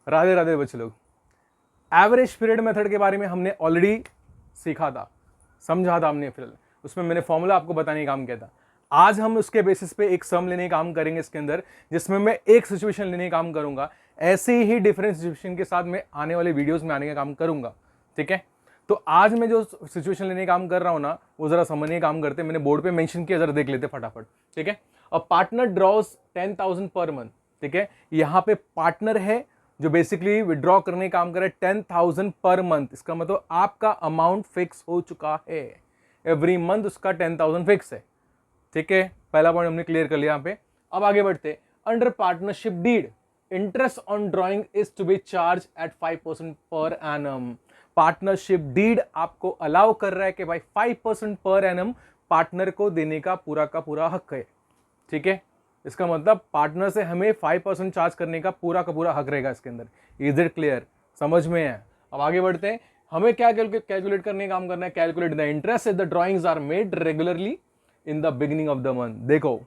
राधे राधे बच्चे लोग। Average period method के बारे में हमने ऑलरेडी सीखा था, समझा था हमने, फिर उसमें मैंने फॉर्मूला आपको बताने का काम किया था। आज हम उसके बेसिस पे एक सम लेने का काम करेंगे इसके अंदर, जिसमें मैं एक सिचुएशन लेने का काम करूंगा। ऐसे ही डिफरेंट सिचुएशन के साथ मैं आने वाले वीडियोस में आने का काम करूंगा, ठीक है। तो आज मैं जो सिचुएशन लेने का काम कर रहा हूं ना, वो जरा समझने का काम करते हैं। मैंने बोर्ड पे मेंशन किया, जरा देख लेते फटाफट, ठीक है। A partner drawers 10,000 per month, ठीक है। यहाँ पे पार्टनर है जो बेसिकली विड्रॉ करने का काम करे 10,000 पर मंथ। इसका मतलब आपका अमाउंट फिक्स हो चुका है, एवरी मंथ उसका 10,000 फिक्स है, ठीक है। पहला पॉइंट हमने क्लियर कर लिया यहाँ पे। अब आगे बढ़ते, under partnership deed interest on drawing is to be charge at 5% per annum. Partnership deed आपको अलाउ कर रहा है कि भाई 5% पर एनम पार्टनर को देने का पूरा हक है, ठीक है। इसका मतलब पार्टनर से हमें 5% चार्ज करने का पूरा हक रहेगा इसके अंदर। Is it clear? समझ में है? अब आगे बढ़ते हैं। हमें क्या कैलकुलेट करने का काम करना है? Calculate the interest if the drawings are made regularly in the beginning of the month. देखो,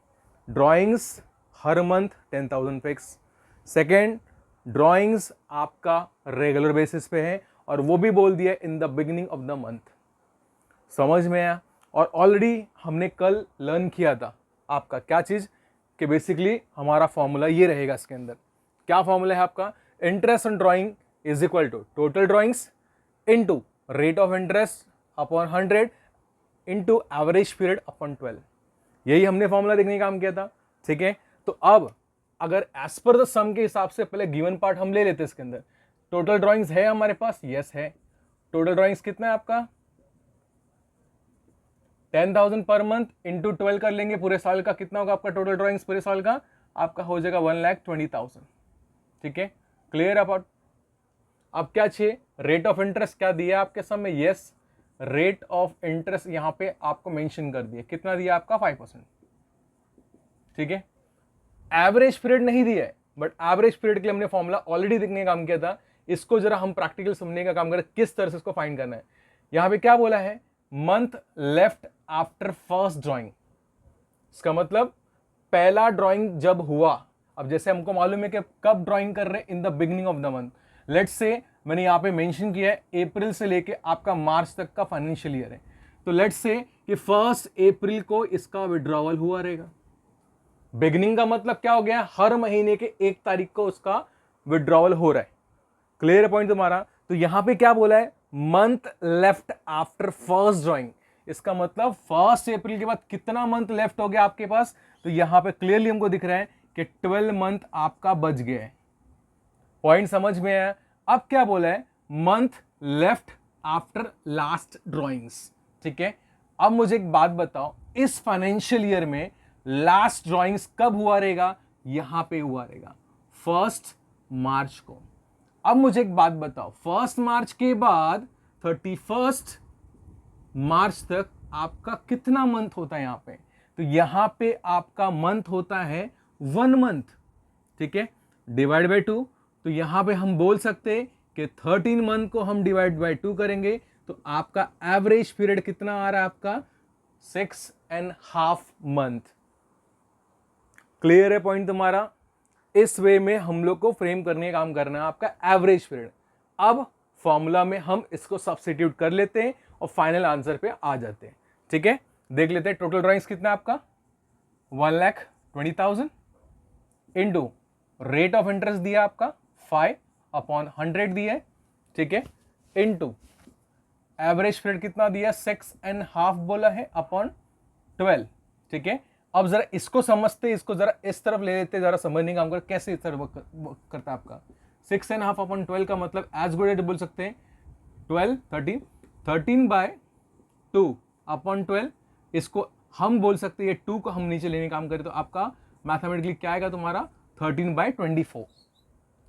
ड्रॉइंग्स हर मंथ 10,000 फिक्स। सेकेंड, ड्रॉइंग्स आपका रेगुलर बेसिस पे है, और वो भी बोल दिया in the beginning of the month. समझ में आया? और ऑलरेडी हमने कल लर्न किया था आपका क्या चीज, कि बेसिकली हमारा फॉर्मूला ये रहेगा इसके अंदर। क्या फॉर्मूला है आपका? Interest on drawing is equal to total drawings into rate of interest upon 100 into average period upon 12। यही हमने फॉर्मूला देखने का काम किया था, ठीक है। तो अब अगर एज पर द सम के हिसाब से पहले गिवन पार्ट हम ले लेते इसके अंदर। टोटल ड्रॉइंग्स है हमारे पास, यस है। टोटल ड्रॉइंग्स कितना है आपका? 10,000 पर मंथ इंटू 12 कर लेंगे, पूरे साल का कितना होगा आपका टोटल ड्रॉइंग्स? पूरे साल का आपका हो जाएगा 1,20,000, ठीक है। Clear about? अब क्या चाहिए? रेट ऑफ इंटरेस्ट क्या दिया आपके सम में? यस, रेट ऑफ इंटरेस्ट यहां पे आपको मेंशन कर दिया। कितना दिया आपका? 5%, ठीक है। एवरेज पीरियड नहीं दिया है, बट एवरेज पीरियड के लिए हमने फॉर्मूला ऑलरेडी देखने का काम किया था। इसको जरा हम प्रैक्टिकल समझने का काम करें, किस तरह से इसको फाइंड करना है। यहां पे क्या बोला है? Month left after first drawing. इसका मतलब पहला ड्राइंग जब हुआ, अब जैसे हमको मालूम है कि कब ड्राइंग कर रहे हैं, इन the beginning of the month. Let's say मैंने यहां पे मेंशन किया है अप्रैल से लेके आपका मार्च तक का फाइनेंशियल ईयर है। तो लेट्स से कि 1 अप्रैल को इसका विड्रॉवल हुआ रहेगा। बिगिनिंग का मतलब क्या हो गया? हर महीने के 1 तारीख को उसका विड्रॉवल हो रहा है। क्लियर पॉइंट तुम्हारा? तो यहां पे क्या बोला है? Month left after first drawing. इसका मतलब 1 अप्रैल के बाद कितना मंथ लेफ्ट हो गया आपके पास? तो यहां पे क्लियरली हमको दिख रहा है कि 12 मंथ आपका बच गया है। पॉइंट समझ में आया? अब क्या बोला है? Month left after last drawings, ठीक है। अब मुझे एक बात बताओ, इस फाइनेंशियल ईयर में लास्ट ड्रॉइंग्स कब हुआ रहेगा? यहां पे हुआ रहेगा 1 मार्च को। अब मुझे एक बात बताओ, 1 मार्च के बाद 31 मार्च तक आपका कितना मंथ होता है यहां पे? तो यहां पे आपका मंथ होता है 1 मंथ, ठीक है, डिवाइड बाय 2। तो यहां पे हम बोल सकते हैं कि 13 मंथ को हम डिवाइड बाय 2 करेंगे, तो आपका एवरेज पीरियड कितना आ रहा है आपका? 6.5 मंथ। क्लियर है पॉइंट तुम्हारा? इस वे में हम लोग को फ्रेम करने का काम करना है आपका एवरेज पीरियड। अब फॉर्मूला में हम इसको सब्स्टिट्यूट कर लेते हैं और फाइनल आंसर पे आ जाते हैं, ठीक है। देख लेते हैं टोटल ड्राइंग्स कितना है आपका? 1,20,000 इंटू रेट ऑफ इंटरेस्ट दिया आपका 5/100 दिया है, ठीक है, इंटू एवरेज पीरियड कितना दिया? 6.5 बोला है अपॉन 12, ठीक है। अब जरा इसको समझते, इसको जरा इस तरफ ले लेते, जरा समझने का काम कर कैसे इस तरफ करता है आपका। 6.5 अपॉन 12 का मतलब एज गुड एट बोल सकते हैं 12 13/2 अपॉन 12। इसको हम बोल सकते हैं, 2 को हम नीचे लेने का काम करें तो आपका मैथमेटिकली क्या आएगा तुम्हारा? 13/24,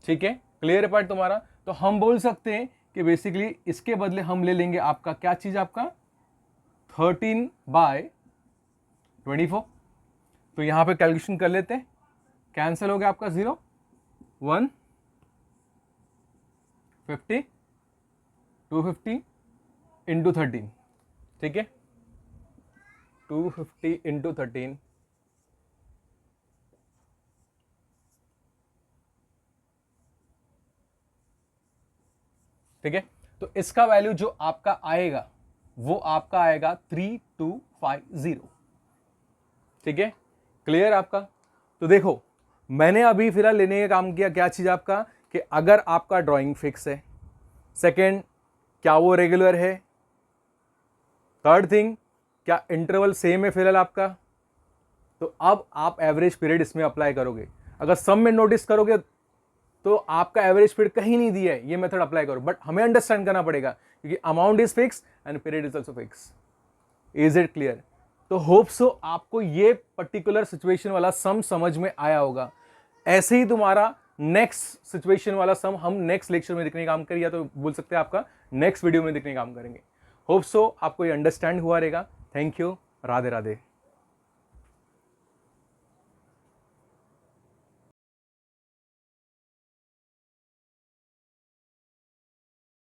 ठीक है। क्लियर है पार्ट तुम्हारा? तो हम बोल सकते हैं कि बेसिकली इसके बदले हम ले लेंगे आपका क्या चीज? आपका 13/24। तो यहां पे कैलकुलेशन कर लेते हैं, कैंसिल हो गया आपका 0 1 50 250 इंटू 13, ठीक है। 250 इंटू 13, ठीक है। तो इसका वैल्यू जो आपका आएगा वो आपका आएगा 3250। ठीक है, क्लियर आपका। तो देखो मैंने अभी फिलहाल लेने का काम किया क्या चीज आपका, कि अगर आपका ड्राइंग फिक्स है, सेकेंड क्या वो रेगुलर है, थर्ड थिंग क्या इंटरवल सेम है फिलहाल आपका। तो अब आप एवरेज पीरियड इसमें अप्लाई करोगे। अगर सम में नोटिस करोगे तो आपका एवरेज पीरियड कहीं नहीं दिया है, ये मेथड अप्लाई करो। बट हमें अंडरस्टैंड करना पड़ेगा क्योंकि amount is fix and period is also fix. Is it clear? तो होप सो आपको ये पर्टिकुलर सिचुएशन वाला सम समझ में आया होगा। ऐसे ही तुम्हारा नेक्स्ट सिचुएशन वाला सम हम नेक्स्ट लेक्चर में दिखने का काम करें, या तो बोल सकते हैं आपका नेक्स्ट वीडियो में दिखने का काम करेंगे। होप सो आपको ये अंडरस्टैंड हुआ रहेगा। Thank you, Radhe Radhe.